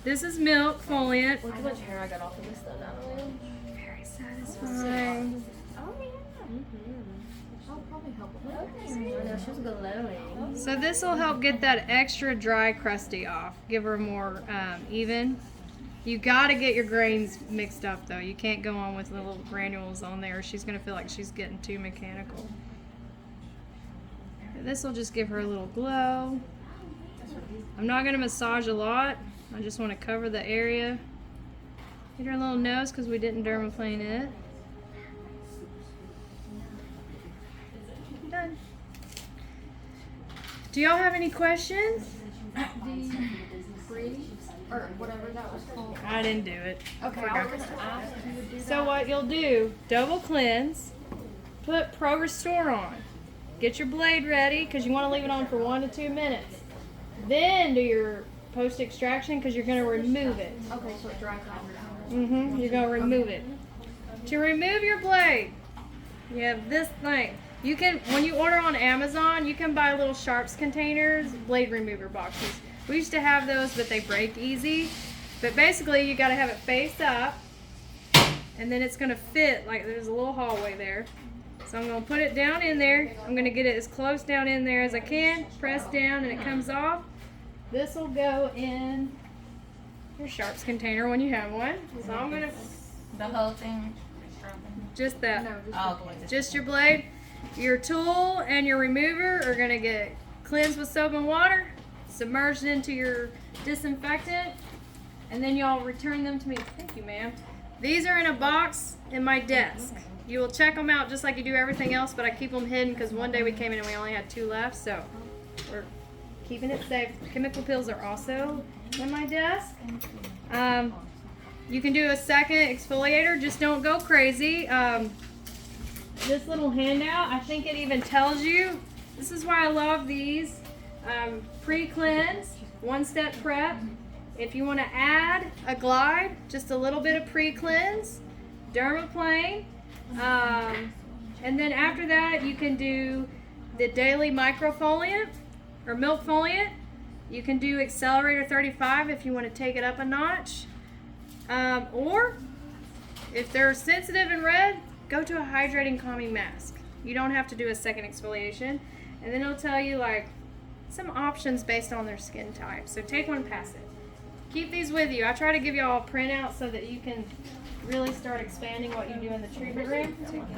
This is milk foliant. Look how much hair I got off of this though, Natalie. Very satisfying. Oh yeah. That'll probably help with it. I know, she was glowing. So this will help get that extra dry crusty off. Give her more even. You gotta get your grains mixed up though. You can't go on with little granules on there. She's gonna feel like she's getting too mechanical. This will just give her a little glow. I'm not gonna massage a lot. I just want to cover the area. Get her little nose because we didn't dermaplane it. Done. Do y'all have any questions? Or whatever that was called. I didn't do it. Okay, I was gonna ask if you would do that. So what you'll do, double cleanse, put Pro Restore on. Get your blade ready because you want to leave it on for 1 to 2 minutes. Then do your post extraction because you're gonna remove it. Okay, so it dries after hours. You're gonna remove it. To remove your blade, you have this thing. You can, when you order on Amazon, you can buy little sharps containers, blade remover boxes. We used to have those, but they break easy. But basically, you gotta have it face up, and then it's gonna fit, like there's a little hallway there. So I'm gonna put it down in there. I'm gonna get it as close down in there as I can, press down, and it comes off. This will go in your sharps container when you have one. So I'm gonna, The whole thing. just that. Okay. Just your blade. Your tool and your remover are gonna get cleansed with soap and water, submerged into your disinfectant, and then y'all return them to me. Thank you, ma'am. These are in a box in my desk. You will check them out just like you do everything else, but I keep them hidden because one day we came in and we only had 2 left, so we're keeping it safe. Chemical peels are also in my desk. You can do a second exfoliator, just don't go crazy. This little handout, I think it even tells you, this is why I love these. Pre-cleanse, 1-step prep. If you want to add a glide, just a little bit of pre-cleanse, Dermaplane. And then after that, you can do the daily microfoliant or milk foliant. You can do Accelerator 35 if you want to take it up a notch. Or if they're sensitive and red, go to a hydrating calming mask. You don't have to do a second exfoliation. And then it'll tell you like some options based on their skin type. So take one, pass it. Keep these with you. I try to give you all a printout so that you can really start expanding what you do in the treatment room.